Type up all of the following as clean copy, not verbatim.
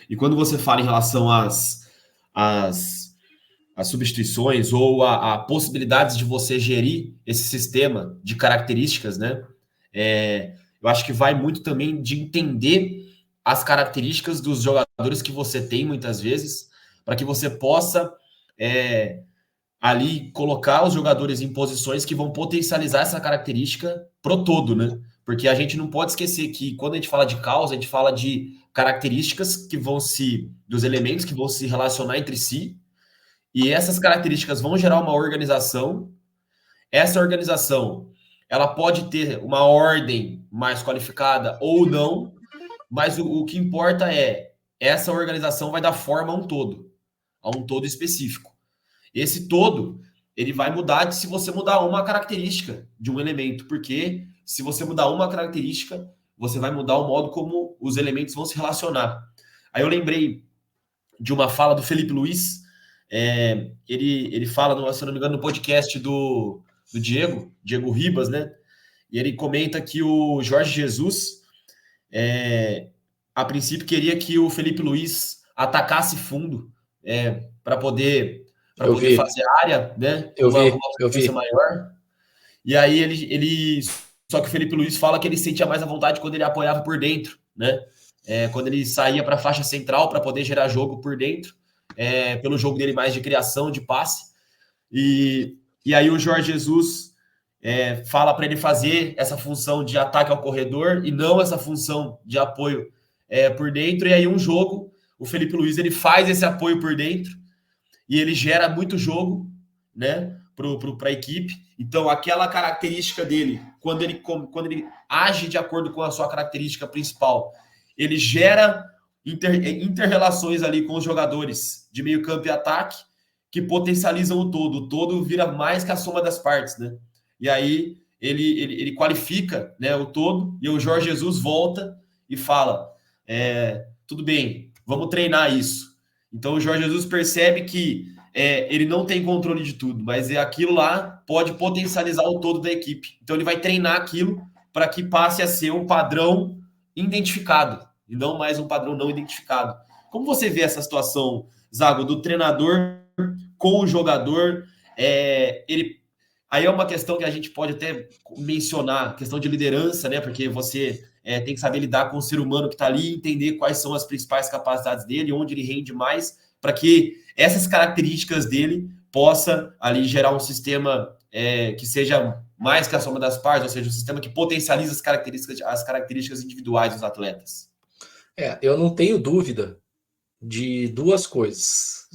E quando você fala em relação às substituições ou a possibilidades de você gerir esse sistema de características, né? Eu acho que vai muito também de entender as características dos jogadores que você tem muitas vezes, para que você possa ali colocar os jogadores em posições que vão potencializar essa característica pro todo, né? Porque a gente não pode esquecer que quando a gente fala de causa, a gente fala de características que vão dos elementos que vão se relacionar entre si, e essas características vão gerar uma organização. Essa organização, ela pode ter uma ordem mais qualificada ou não, mas o que importa essa organização vai dar forma a um todo específico. Esse todo, ele vai mudar se você mudar uma característica de um elemento, porque se você mudar uma característica, você vai mudar o modo como os elementos vão se relacionar. Aí eu lembrei de uma fala do Felipe Luiz, ele fala, se eu não me engano, no podcast do Diego Ribas, né? E ele comenta que o Jorge Jesus, a princípio, queria que o Felipe Luiz atacasse fundo para poder fazer área, né? Com uma potência maior. E aí só que o Felipe Luiz fala que ele sentia mais à vontade quando ele apoiava por dentro, né? Quando ele saía para a faixa central para poder gerar jogo por dentro, pelo jogo dele mais de criação, de passe. E aí o Jorge Jesus fala para ele fazer essa função de ataque ao corredor e não essa função de apoio por dentro. E aí um jogo, o Felipe Luiz ele faz esse apoio por dentro e ele gera muito jogo, né, para a equipe. Então, aquela característica dele, quando ele age de acordo com a sua característica principal, ele gera inter-relações ali com os jogadores de meio campo e ataque que potencializam o todo. O todo vira mais que a soma das partes, né? E aí ele qualifica, né, o todo, e o Jorge Jesus volta e fala, tudo bem, vamos treinar isso. Então o Jorge Jesus percebe que ele não tem controle de tudo, mas aquilo lá pode potencializar o todo da equipe. Então ele vai treinar aquilo para que passe a ser um padrão identificado e não mais um padrão não identificado. Como você vê essa situação, Zago, do treinador com o jogador? Aí é uma questão que a gente pode até mencionar, questão de liderança, né? Porque você tem que saber lidar com o ser humano que está ali, entender quais são as principais capacidades dele, onde ele rende mais, para que essas características dele possa ali gerar um sistema que seja mais que a soma das partes, ou seja, um sistema que potencializa as características individuais dos atletas. Eu não tenho dúvida de duas coisas.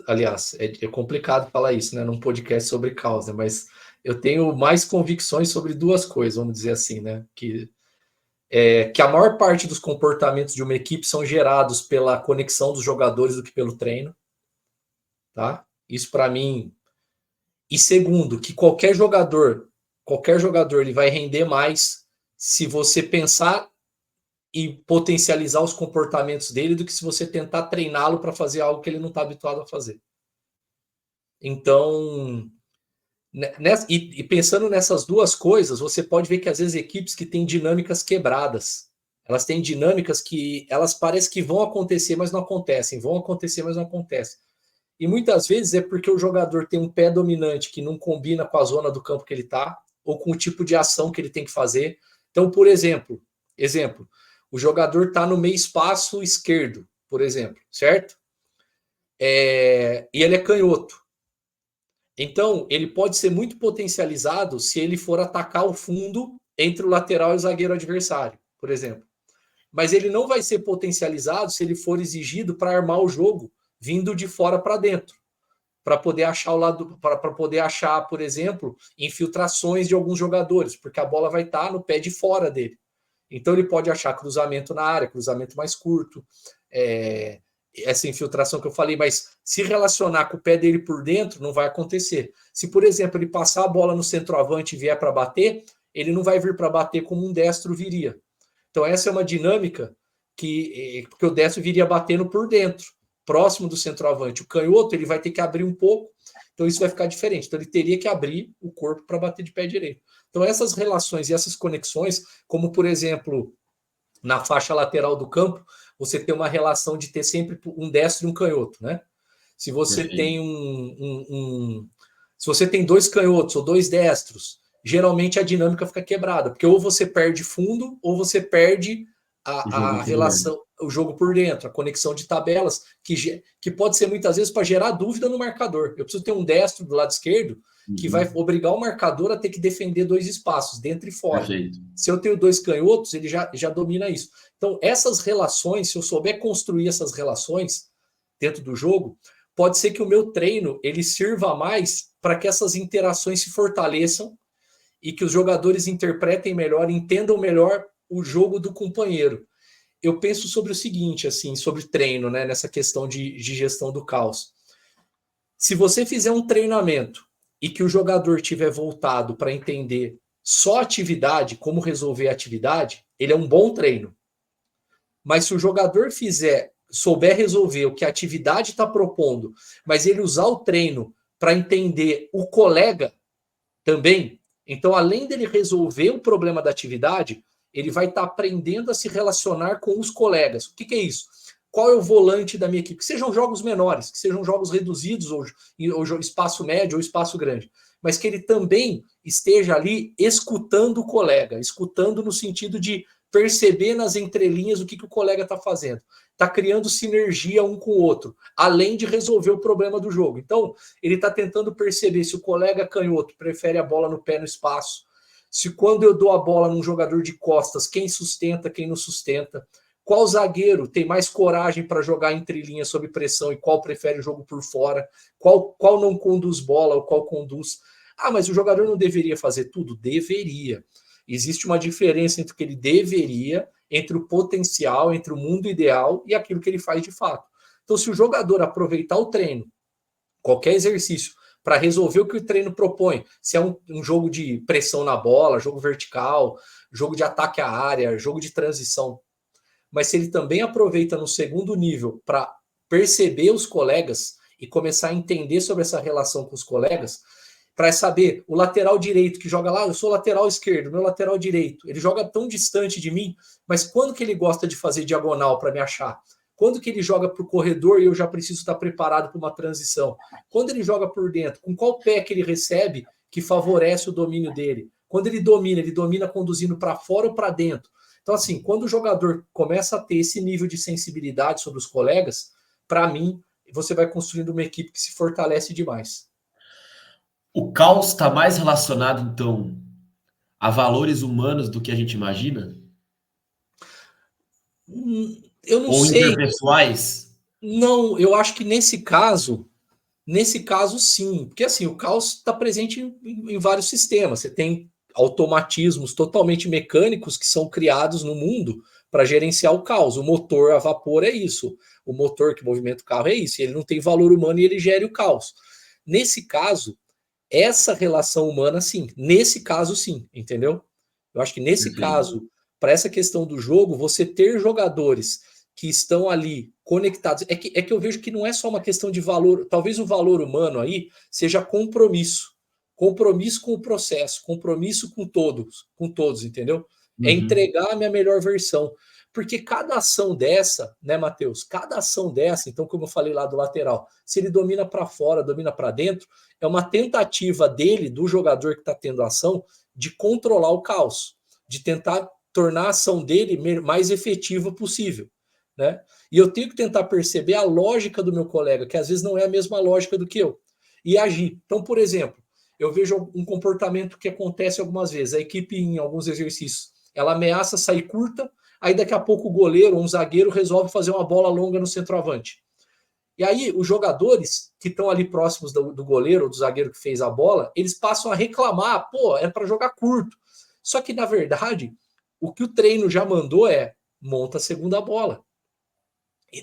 Aliás, é complicado falar isso, né, num podcast sobre causa, mas eu tenho mais convicções sobre duas coisas, vamos dizer assim, né, que a maior parte dos comportamentos de uma equipe são gerados pela conexão dos jogadores do que pelo treino, tá? Isso para mim. E segundo, que qualquer jogador ele vai render mais se você pensar e potencializar os comportamentos dele do que se você tentar treiná-lo para fazer algo que ele não está habituado a fazer. Então, e pensando nessas duas coisas, você pode ver que às vezes equipes que têm dinâmicas quebradas, elas têm dinâmicas que elas parecem que vão acontecer, mas não acontecem, vão acontecer, mas não acontecem. E muitas vezes é porque o jogador tem um pé dominante que não combina com a zona do campo que ele está, ou com o tipo de ação que ele tem que fazer. Então, por exemplo, o jogador está no meio espaço esquerdo, por exemplo, certo? E ele é canhoto. Então, ele pode ser muito potencializado se ele for atacar o fundo entre o lateral e o zagueiro adversário, por exemplo. Mas ele não vai ser potencializado se ele for exigido para armar o jogo vindo de fora para dentro, para poder achar o lado, para poder achar, por exemplo, infiltrações de alguns jogadores, porque a bola vai estar no pé de fora dele. Então ele pode achar cruzamento na área, cruzamento mais curto, essa infiltração que eu falei, mas se relacionar com o pé dele por dentro, não vai acontecer. Se, por exemplo, ele passar a bola no centroavante e vier para bater, ele não vai vir para bater como um destro viria. Então essa é uma dinâmica porque o destro viria batendo por dentro, próximo do centroavante. O canhoto ele vai ter que abrir um pouco, então isso vai ficar diferente. Então ele teria que abrir o corpo para bater de pé direito. Então essas relações e essas conexões, como por exemplo, na faixa lateral do campo, você ter uma relação de ter sempre um destro e um canhoto, né? Se você tem se você tem 2 canhotos ou 2 destros, geralmente a dinâmica fica quebrada, porque ou você perde fundo ou você perde a relação, o jogo por dentro, a conexão de tabelas, que pode ser muitas vezes para gerar dúvida no marcador. Eu preciso ter um destro do lado esquerdo que vai obrigar o marcador a ter que defender 2 espaços, dentro e fora. Perfeito. Se eu tenho 2 canhotos, ele já domina isso. Então, essas relações, se eu souber construir essas relações dentro do jogo, pode ser que o meu treino ele sirva mais para que essas interações se fortaleçam e que os jogadores interpretem melhor, entendam melhor o jogo do companheiro. Eu penso sobre o seguinte, assim, sobre treino, né, nessa questão de gestão do caos. Se você fizer um treinamento e que o jogador tiver voltado para entender só atividade, como resolver a atividade, ele é um bom treino. Mas se o jogador souber resolver o que a atividade está propondo, mas ele usar o treino para entender o colega também, então, além dele resolver o problema da atividade, ele vai estar aprendendo a se relacionar com os colegas. O que é isso? Qual é o volante da minha equipe? Que sejam jogos menores, que sejam jogos reduzidos, ou espaço médio, ou espaço grande. Mas que ele também esteja ali escutando o colega, escutando no sentido de perceber nas entrelinhas o que o colega está fazendo. Está criando sinergia um com o outro, além de resolver o problema do jogo. Então, ele está tentando perceber se o colega canhoto prefere a bola no pé no espaço, se quando eu dou a bola num jogador de costas, quem sustenta, quem não sustenta, qual zagueiro tem mais coragem para jogar entre linhas sob pressão e qual prefere o jogo por fora, qual não conduz bola ou qual conduz. Ah, mas o jogador não deveria fazer tudo? Deveria. Existe uma diferença entre o que ele deveria, entre o potencial, entre o mundo ideal e aquilo que ele faz de fato. Então, se o jogador aproveitar o treino, qualquer exercício, para resolver o que o treino propõe, se é um jogo de pressão na bola, jogo vertical, jogo de ataque à área, jogo de transição, mas se ele também aproveita no segundo nível para perceber os colegas e começar a entender sobre essa relação com os colegas, para saber o lateral direito que joga lá, eu sou lateral esquerdo, meu lateral direito, ele joga tão distante de mim, mas quando que ele gosta de fazer diagonal para me achar? Quando que ele joga para o corredor e eu já preciso estar preparado para uma transição? Quando ele joga por dentro, com qual pé que ele recebe que favorece o domínio dele? Quando ele domina conduzindo para fora ou para dentro? Então, assim, quando o jogador começa a ter esse nível de sensibilidade sobre os colegas, para mim, você vai construindo uma equipe que se fortalece demais. O caos está mais relacionado, então, a valores humanos do que a gente imagina? Eu não Ou sei. interpessoais? Não, eu acho que nesse caso sim, porque assim, o caos está presente em vários sistemas. Você tem automatismos totalmente mecânicos que são criados no mundo para gerenciar o caos. O motor a vapor é isso. O motor que movimenta o carro é isso. Ele não tem valor humano e ele gera o caos. Nesse caso, essa relação humana, sim. Nesse caso, sim, entendeu? Eu acho que nesse caso, para essa questão do jogo, você ter jogadores que estão ali conectados. É que eu vejo que não é só uma questão de valor. Talvez o valor humano aí seja compromisso. Compromisso com o processo, compromisso com todos, entendeu? É entregar a minha melhor versão. Porque cada ação dessa, né, Matheus? Cada ação dessa, então, como eu falei lá do lateral, se ele domina para fora, domina para dentro, é uma tentativa dele, do jogador que está tendo a ação, de controlar o caos, de tentar tornar a ação dele mais efetiva possível. Né? E eu tenho que tentar perceber a lógica do meu colega, que às vezes não é a mesma lógica do que eu, e agir. Então, por exemplo, eu vejo um comportamento que acontece algumas vezes, a equipe em alguns exercícios, ela ameaça sair curta, aí daqui a pouco o goleiro ou um zagueiro resolve fazer uma bola longa no centroavante. E aí os jogadores que estão ali próximos do goleiro ou do zagueiro que fez a bola, eles passam a reclamar, pô, era para jogar curto. Só que, na verdade, o que o treino já mandou é monta a segunda bola.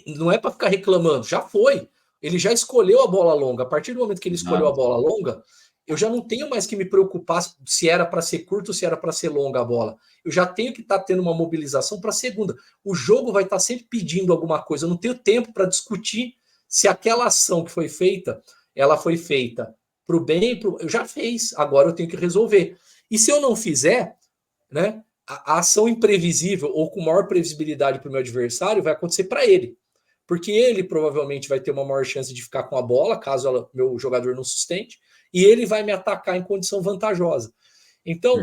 Não é para ficar reclamando, já foi. Ele já escolheu a bola longa. A partir do momento que ele escolheu a bola longa, eu já não tenho mais que me preocupar se era para ser curto ou se era para ser longa a bola. Eu já tenho que estar tendo uma mobilização para a segunda. O jogo vai estar sempre pedindo alguma coisa. Eu não tenho tempo para discutir se aquela ação que foi feita, ela foi feita para o bem, eu já fiz. Agora eu tenho que resolver. E se eu não fizer, né? a ação imprevisível ou com maior previsibilidade para o meu adversário vai acontecer para ele. Porque ele provavelmente vai ter uma maior chance de ficar com a bola, caso meu jogador não sustente, e ele vai me atacar em condição vantajosa. Então,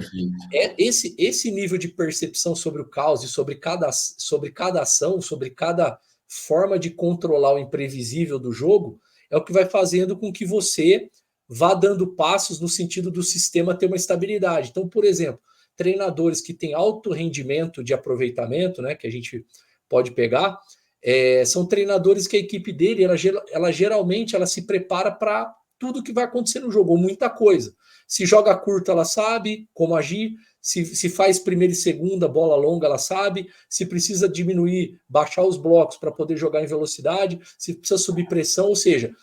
esse nível de percepção sobre o caos e sobre cada ação, sobre cada forma de controlar o imprevisível do jogo, é o que vai fazendo com que você vá dando passos no sentido do sistema ter uma estabilidade. Então, por exemplo, treinadores que têm alto rendimento de aproveitamento, né, que a gente pode pegar, são treinadores que a equipe dele, ela geralmente ela se prepara para tudo que vai acontecer no jogo, ou muita coisa. Se joga curto, ela sabe como agir. Se faz primeira e segunda, bola longa, ela sabe. Se precisa diminuir, baixar os blocos para poder jogar em velocidade. Se precisa subir pressão, ou seja,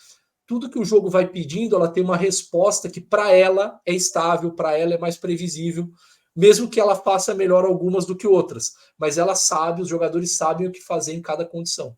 tudo que o jogo vai pedindo, ela tem uma resposta que para ela é estável, para ela é mais previsível, mesmo que ela faça melhor algumas do que outras. Mas ela sabe, os jogadores sabem o que fazer em cada condição.